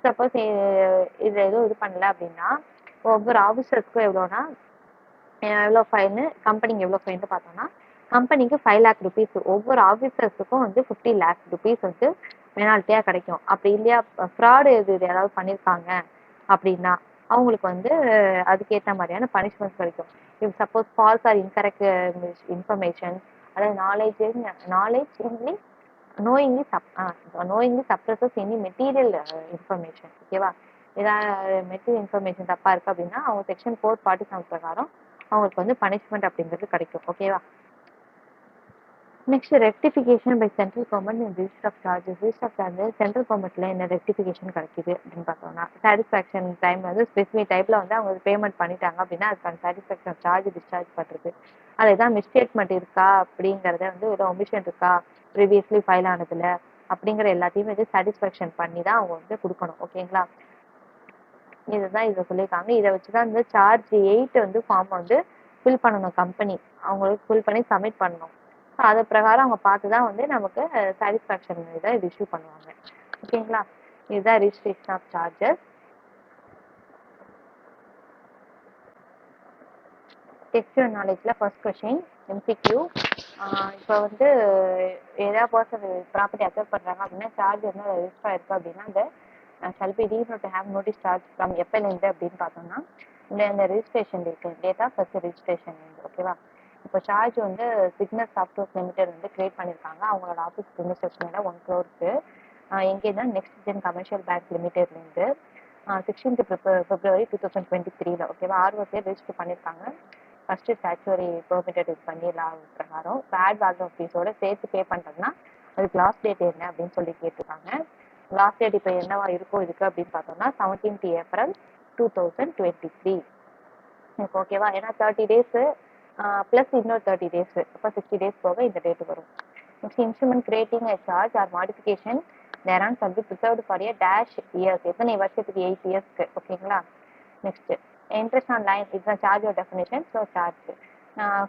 Suppose இது எதுவும் இது பண்ணல அப்படின்னா ஒவ்வொரு ஆஃபீஸர்ஸ்க்கும் எவ்வளோனா எவ்வளோ ஃபைனு, கம்பெனிக்கு எவ்வளோ ஃபைன்னு பார்த்தோம்னா கம்பெனிக்கு 5 லேக் ருபீஸ், ஒவ்வொரு ஆஃபீஸர்ஸுக்கும் வந்து 50 லேக் ருபீஸ் வந்து பெனால்ட்டியா கிடைக்கும். அப்படி இல்லையா ஃப்ராடு இது ஏதாவது பண்ணியிருக்காங்க அப்படின்னா அவங்களுக்கு வந்து அதுக்கேற்ற மாதிரியான பனிஷ்மெண்ட் கிடைக்கும். If suppose false or incorrect information, அதாவது knowledge knowingly suppresses any material information. ஓகேவா? ஏதாவது மெட்டீரியல் இன்ஃபர்மேஷன் தப்பா இருக்கு அப்படின்னா அவங்க செக்ஷன் 447 பிரகாரம் அவங்களுக்கு வந்து பனிஷ்மெண்ட் அப்படிங்கிறது கிடைக்கும். ஓகேவா? Next rectification by central government in register of charges. Register of charges central கவர்மெண்ட்ல என்ன ரெக்டிஃபிகேஷன் கிடைக்குது அப்படின்னு பார்த்தோம்னா சாட்டிஸ்ஃபேக்ஷன் டைம் வந்து ஸ்பெசிஃபிக் டைப்ல வந்து அவங்க பேமெண்ட் பண்ணிட்டாங்க அப்படின்னா அதுக்கான சாட்டிஸ்ஃபேக்ஷன் சார்ஜ் டிஸ்சார்ஜ் பண்ணுறது. அது ஏதாவது மிஸ்டேட்மெண்ட் இருக்கா அப்படிங்கிறத வந்து ஒரு ஒமிஷன் இருக்கா ப்ரீவியஸ்லி ஃபைல் ஆனதுல அப்படிங்கிற எல்லாத்தையுமே வந்து சாட்டிஸ்ஃபேக்ஷன் பண்ணி தான் அவங்க வந்து கொடுக்கணும். ஓகேங்களா? இதுதான் இதை சொல்லியிருக்காங்க. இதை வச்சுதான் இந்த சார்ஜ் 8 வந்து ஃபார்ம் வந்து ஃபில் பண்ணணும் கம்பெனி. அவங்களுக்கு ஃபில் பண்ணி சப்மிட் பண்ணணும். அது பிரகாரம் அவங்க பார்த்து தான் வந்து நமக்கு சாட்டிஸ்ஃபேக்ஷன் இதை இஷ்யூ பண்ணுவாங்க. ஓகேங்களா? இதுதான் ரிஜிஸ்ட்ரேஷன் ஆஃப் சார்ஜஸ். டெக்ஸ்டுவல் நாலேஜ்ல ஃபர்ஸ்ட் கொஸ்டின் எம்சிக்யூ. இப்போ வந்து ஏதாவது பர்சன் ப்ராப்பர்ட்டி அக்செப்ட் பண்றாங்க அப்படின்னா சார்ஜ் வந்து ரெஜிஸ்டர் ஆயிருக்கு அப்படின்னா அந்த shall be deem to have notice charge from எப்போலேருந்து அப்படின்னு பார்த்தோம்னா இந்த ரெஜிஸ்ட்ரேஷன் இருக்கு டேட்டா ஃபர்ஸ்ட் ரெஜிஸ்ட்ரேஷன் ஓகேவா? இப்போ சார்ஜ் வந்து சிக்னல் சாஃப்ட்வேர்ஸ் லிமிடெட் வந்து கிரியேட் பண்ணியிருக்காங்க. அவங்களோட ஆஃபீஸ் ப்ரிமிசஸ்ல 1 crore எங்கேன்னா நெக்ஸ்ட் ஜென் கமர்ஷியல் பேங்க் லிமிடெட்லேருந்து 16th February 2023ல ஓகேவா ஆர்ஓசியை ரெஜிஸ்டர் பண்ணியிருக்காங்க. ஃபர்ஸ்ட் ஸ்டாச்சுவரி பெர்மிட்டட் இது பண்ணிடலாம் பிரகாரம் பேட் பேக்ரவுண்ட் ஃபீஸோட சேர்த்து பே பண்ணுறதுனா அதுக்கு லாஸ்ட் டேட் என்ன அப்படின்னு சொல்லி கேட்டிருக்காங்க. லாஸ்ட் டேட் இப்போ என்னவா இருக்கும் இதுக்கு அப்படின்னு பார்த்தோம்னா 17th April 2023. ஓகேவா? ஏன்னா 30 டேஸ் ப்ளஸ் இன்னொரு 30 டேஸ் அப்போ 60 டேஸ் போக இந்த டேட் வரும். Next instrument creating a charge or modification thereon shall be preserved for a dash years, எத்தனை வருஷத்துக்கு 8 இயர்ஸ்க்கு. ஓகேங்களா? நெக்ஸ்ட் இன்ட்ரெஸ்ட் ஆன் லைன் இதுதான் சார்ஜோட definition. So charge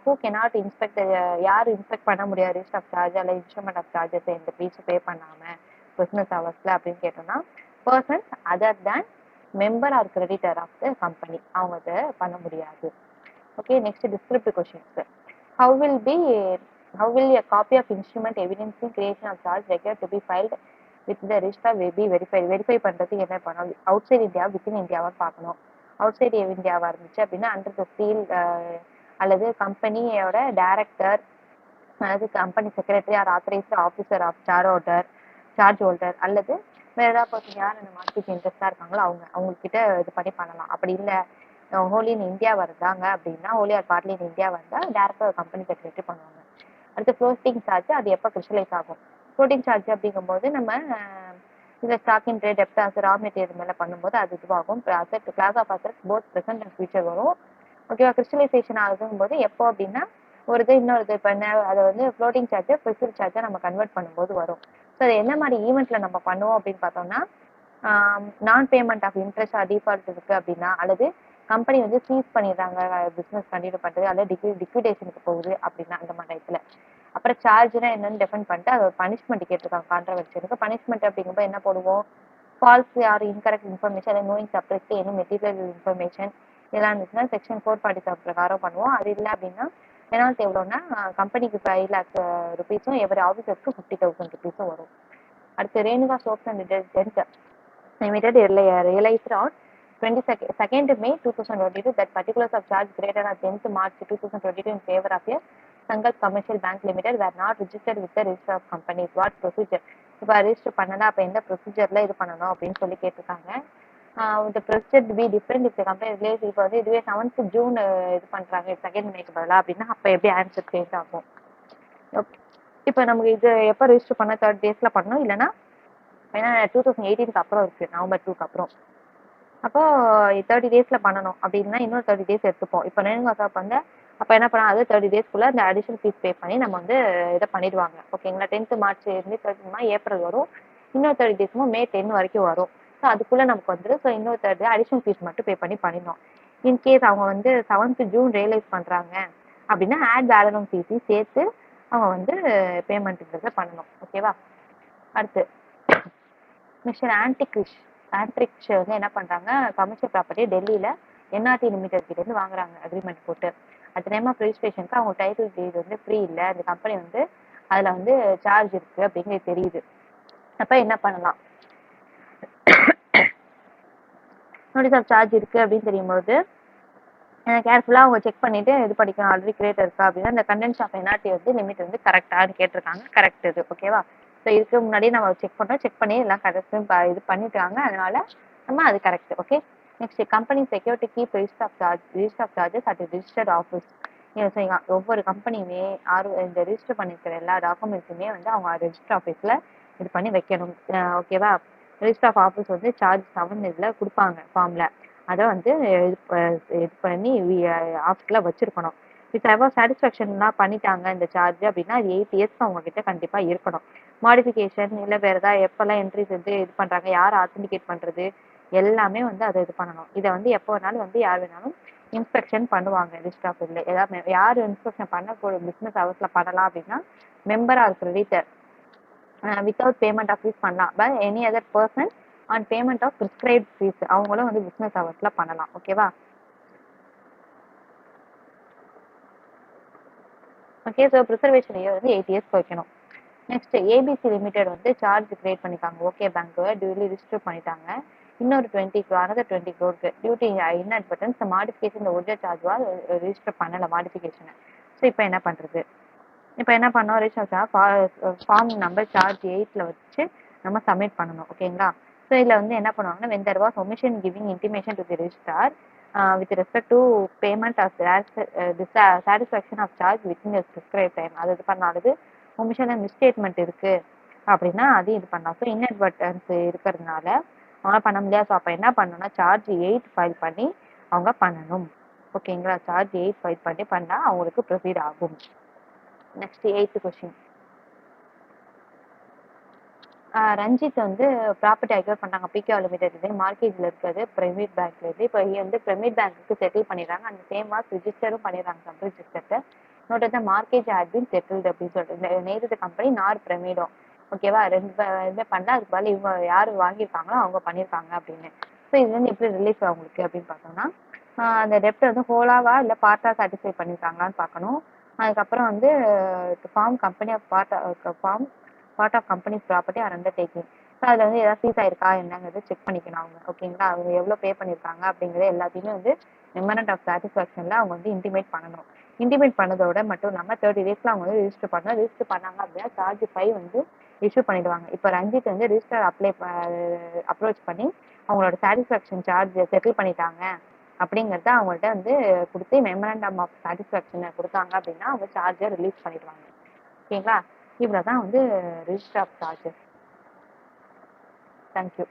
who cannot inspect, யார் இன்ஸ்பெக்ட் பண்ண முடியாது ரிஜிஸ்டர் ஆஃப் சார்ஜ் அல்ல இன்ஸ்ட்ருமெண்ட் ஆஃப் சார்ஜஸ் இந்த ஃபீஸ் பே பண்ணாம பிஸ்னஸ் ஹவர்ஸ்ல அப்படின்னு கேட்டோம்னா persons other than member or creditor of the company அவங்க அதை பண்ண முடியாது. Okay, next descriptive questions. How will be how will a copy of instrument evidencing creation of charge required to be filed with the register will be verified? Verify பண்றதுக்கு என்ன பண்ணணும்? Out side India within இந்தியாவான்னு பார்க்கணும். Out side இந்தியாவா இருந்துச்சு அப்படின்னா under the steel அல்லது கம்பெனியோட director அதாவது company secretary or authorised officer of charge holder அல்லது வேற ஏதாவது பர்சன் யார் அந்த மார்க்கெட் இன்ட்ரெஸ்டா இருக்காங்களோ அவங்கக்கிட்ட இது பண்ணி பண்ணலாம். அப்படி இல்லை ஹோலி இன் இந்தியா வருதாங்க அப்படின்னா wholly or partly in India வந்தா டேரக்டா கம்பெனி செக்ரட்டரி பண்ணுவாங்க. அடுத்து ஃப்ளோட்டிங் சார்ஜ் அது எப்போ கிறிஸ்டலைஸ் ஆகும்? ஃப்ளோட்டிங் சார்ஜ் அப்படிங்கும்போது நம்ம இந்த ஸ்டாக் இன் ட்ரேட் டெப்ட் ரா மெட்டீரியல் மேலே பண்ணும்போது அது இதுவாகும். Class of assets both present and future வரும். ஓகேவா? கிறிஸ்டலைசேஷன் ஆகுதுங்கும் போது எப்போ அப்படின்னா ஒரு இது இன்னொரு இது இப்போ என்ன அதை வந்து ஃப்ளோட்டிங் சார்ஜ் ஃபிக்ஸ்ட் சார்ஜை நம்ம கன்வெர்ட் பண்ணும்போது வரும். ஸோ அது என்ன மாதிரி ஈவெண்ட்ல நம்ம பண்ணுவோம் அப்படின்னு பார்த்தோம்னா, நான் பேமெண்ட் ஆஃப் இன்ட்ரெஸ்ட் டிஃபால்ட் இருக்கு அப்படின்னா, அல்லது கம்பெனி வந்து சீஸ் பண்ணிடுறாங்க பிசினஸ் கண்டினியூ பண்றது, அல்லது லிக்விடேஷனுக்கு போகுது அப்படின்னா அந்த மாதிரி டயத்துல. அப்புறம் சார்ஜ்னா என்னன்னு டிஃபைன் பண்ணிட்டு அது ஒரு பனிஷ்மெண்ட் கேட்டிருக்காங்க கான்ட்ரவர்ஷனுக்கு. பனிஷ்மெண்ட் அப்படிங்கும்போது என்ன போடுவோம், false or incorrect information knowing suppressed any material information இதெல்லாம் இருந்துச்சுன்னா செக்ஷன் 447 பிரகாரம் பண்ணுவோம். அது இல்லை அப்படின்னா பெனால்ட்டி எவ்வளோன்னா கம்பெனிக்கு 5 lakhs rupees-உம் எவரி ஆஃபீஸருக்கு 50,000 rupees-உம் வரும். அடுத்து Renuka soaps and detergent limited realized on 22nd May 2022 that particulars of charge greater than 10th March 2022 in favor of a Sankalp Commercial Bank Limited were not registered with the register of companies. What procedure? இப்போ register பண்ணலாம், அப்போ எந்த ப்ரொசீஜர்ல இது பண்ணணும் அப்படின்னு சொல்லி கேட்டிருக்காங்க. இந்த ப்ரொசீஜர் பி டிஃப்ரெண்ட் இப்போ கம்பெனி ரிலேஸ் இப்போ வந்து இதுவே 7th June இது பண்றாங்க 2nd May பதிலாக அப்படின்னா அப்போ எப்படி ஆன்சர் சேஞ்ச் ஆகும்? ஓகே, இப்போ நமக்கு இது எப்போ ரெஜிஸ்டர் பண்ண 30 days பண்ணணும், இல்லைன்னா ஏன்னா 2018 அப்புறம் இருக்கு, November 2 அப்புறம். அப்போ 30 days பண்ணணும் அப்படின்னா இன்னொரு 30 days எடுத்துப்போம். இப்போ ரேணுகா ஷாப் வந்து அப்போ என்ன பண்ணா அது 30 days-குள்ள அந்த அடிஷனல் ஃபீஸ் பே பண்ணி நம்ம வந்து இதை பண்ணிடுவாங்க. ஓகேங்களா, 10th March இருந்து 30 ஏப்ரல் வரும், இன்னொரு 30 days May 10 வரைக்கும் வரும். ஸோ அதுக்குள்ள நமக்கு வந்துடும். ஸோ இன்னொரு 30 அடிஷனல் ஃபீஸ் மட்டும் பே பண்ணி பண்ணிடணும். இன்கேஸ் அவங்க வந்து 7th June ரியலைஸ் பண்றாங்க அப்படின்னா ஆட் பேலன்ஸ் ஃபீஸையும் சேர்த்து அவங்க வந்து பேமெண்ட்டுங்கிறத பண்ணணும். ஓகேவா. அடுத்து மிஸ்டர் ஆண்ட்ரிக்ஷ் வந்து என்ன பண்றாங்க, கமர்ஷியல் ப்ராப்பர்ட்டி டெல்லியில என்ஆர்டி லிமிடெட் கிட்ட இருந்து வாங்குறாங்க அக்ரிமெண்ட் போட்டு. அட் டைம் ஆஃப் ரெஜிஸ்ட்ரேஷனுக்கு அவங்க டைட்டில் டீட் வந்து ஃப்ரீ இல்லை, அந்த கம்பெனி வந்து அதுல வந்து சார்ஜ் இருக்கு அப்படிங்கிறது தெரியுது. அப்ப என்ன பண்ணலாம், நோட்டீஸ் ஆஃப் சார்ஜ் இருக்கு அப்படின்னு தெரியும்போது கேர்ஃபுல்லா அவங்க செக் பண்ணிட்டு இது படிக்கணும், ஆல்ரெடி கிரியேட் இருக்கா அப்படின்னா அந்த கண்டென்ஸ் ஆஃப் என்ஆர்டி வந்து லிமிட் வந்து கரெக்டான்னு கேட்டிருக்காங்க. கரெக்ட் இது. ஓகேவா. ஸோ இதுக்கு முன்னாடி நம்ம செக் பண்ணோம், செக் பண்ணி எல்லாம் கரெக்ட் இது பண்ணிட்டாங்க, அதனால நம்ம அது correct. Okay. Next company security keep register of charges at registered office. ஒவ்வொரு கம்பெனியுமே இந்த ரிஜிஸ்டர் பண்ணிருக்கிற எல்லா டாக்குமெண்ட்ஸுமே வந்து அவங்க ரெஜிஸ்டர் ஆஃபீஸ்ல இது பண்ணி வைக்கணும். ஓகேவா. ரெஜிஸ்டர் ஆஃப் ஆஃபீஸ் வந்து சார்ஜ் 7 இதுல கொடுப்பாங்க ஃபார்ம்ல, அதை வந்து இது பண்ணி ஆஃபீஸ்ல வச்சிருக்கணும். இப்போ எவ்வளோ சாட்டிஸ்ஃபேக்ஷன்லாம் பண்ணிட்டாங்க இந்த சார்ஜ் அப்படின்னா அது 8 years அவங்க கிட்ட கண்டிப்பா இருக்கணும். மாடிஃபிகேஷன் இல்லை வேற ஏதாவது எப்பெல்லாம் என்ட்ரிஸ் வந்து இது பண்றாங்க, யார் ஆத்தென்டிகேட் பண்றது, எல்லாமே வந்து அதை இது பண்ணணும். இதை வந்து எப்போ வேணாலும் வந்து யார் வேணாலும் இன்ஸ்பெக்ஷன் பண்ணுவாங்க லிஸ்ட் ஆஃப் இல்லை ஏதாவது யார் இன்ஸ்பெக்ஷன் பண்ணக்கூடிய பிசினஸ் ஹவர்ஸ்ல பண்ணலாம் அப்படின்னா member or creditor without payment of fees பண்ணலாம். But any other person on payment of prescribed fees அவங்களும் வந்து பிசினஸ் ஹவர்ஸ்ல பண்ணலாம். ஓகேவா. ஓகே. ஸோ ப்ரிசர்வேஷன் இயர் வந்து 8 years வைக்கணும். நெக்ஸ்ட் ஏபிசி லிமிடெட் வந்து சார்ஜ் கிரியேட் பண்ணிட்டாங்க, ஓகே பேங்க் டியூலி ரிஜிஸ்டர் பண்ணிட்டாங்க. இன்னொரு 20 crore another 20 crore duty inadvertence modification original charge register பண்ணல மாடிஃபிகேஷன். ஸோ இப்போ என்ன பண்றது, இப்போ என்ன பண்ணோம், ரிஜிஸ்டர் ஃபார்ம் நம்பர் சார்ஜ் 8ல வச்சு நம்ம சப்மிட் பண்ணணும். ஓகேங்களா. ஸோ இதில் வந்து என்ன பண்ணுவாங்கன்னா when there was omission giving intimation to the registrar with respect to payment of satisfaction of charge within the prescribed time, அது இது பண்ணாலும் ஒமிஷன் மிஸ்டேட்மெண்ட் இருக்கு அப்படின்னா அது இது பண்ணலாம். ஸோ இன்அட்வர்டன்ஸ் இருக்கிறதுனால அவங்க பண்ண முடியாது. ஸோ அப்போ என்ன பண்ணணும்னா சார்ஜ் 8 ஃபைல் பண்ணி அவங்க பண்ணணும். ஓகேங்களா. சார்ஜ் 8 ஃபைல் பண்ணி பண்ணா அவங்களுக்கு ப்ரொசீட் ஆகும். Next 8th question. ரஞ்சித் வந்து ப்ராப்பர்ட்டி அக்வயர் பண்ணாங்க பிகே லிமிடெட் மார்க்கெட்ல இருக்கிறது பிரைவேட் பேங்க்ல இருந்து. இப்போ வந்து பிரைவேட் பேங்க்கு செட்டில் பண்ணிடுறாங்க, அந்த சேம் வாஸ் ரிஜிஸ்டரும் பண்ணிடுறாங்க சப் ரிஜிஸ்டர்ட்ட. Note the mortgage had been settled அப்படின்னு சொல்லிட்டு நேரு கம்பெனி நார் பிரமிடோ. ஓகேவா. ரெண்டு பண்ணா அதுக்கு பதில் இவங்க யார் வாங்கியிருக்காங்களோ அவங்க பண்ணியிருக்காங்க அப்படின்னு. ஸோ இது வந்து எப்படி ரிலீஃப் அவங்களுக்கு அப்படின்னு பார்த்தோம்னா அந்த டெப்ட் வந்து ஹோலாவா இல்லை பார்ட்டா சாட்டிஸ்ஃபை பண்ணியிருக்காங்களான்னு பார்க்கணும். அதுக்கப்புறம் வந்து form company of part of company property or undertaking. So அதில் வந்து ஏதாவது ஃபீஸ் ஆயிருக்கா என்னங்கிறது செக் பண்ணிக்கணும் அவங்க. ஓகேங்களா. அவங்க எவ்வளோ பே பண்ணியிருக்காங்க அப்படிங்கிறது எல்லாத்தையுமே வந்து மெமரண்ட் ஆஃப் சாட்டிஸ்ஃபேக்ஷன்ல அவங்க வந்து இன்டிமேட் பண்ணணும். இன்டிமேட் பண்ணதோட மட்டும் இல்லாமல் 30 days அவங்க வந்து ரிஜிஸ்டர் பண்ணணும். ரிஜிஸ்டர் பண்ணாங்க அப்படின்னா சார்ஜ் 5 வந்து இஷ்யூ பண்ணிடுவாங்க. இப்போ ரஞ்சித் வந்து ரிஜிஸ்டர் அப்ரோச் பண்ணி அவங்களோட சாட்டிஸ்ஃபேக்ஷன் சார்ஜ் செட்டில் பண்ணிட்டாங்க அப்படிங்கிறத அவங்கள்ட்ட வந்து கொடுத்து மெமரண்டம் ஆஃப் சாட்டிஸ்ஃபேக்ஷனை கொடுத்தாங்க அப்படின்னா அவங்க சார்ஜை ரிலீஸ் பண்ணிடுவாங்க. ஓகேங்களா. இவ்வளோதான் வந்து ரிஜிஸ்டர் ஆஃப் சார்ஜஸ். தேங்க்யூ.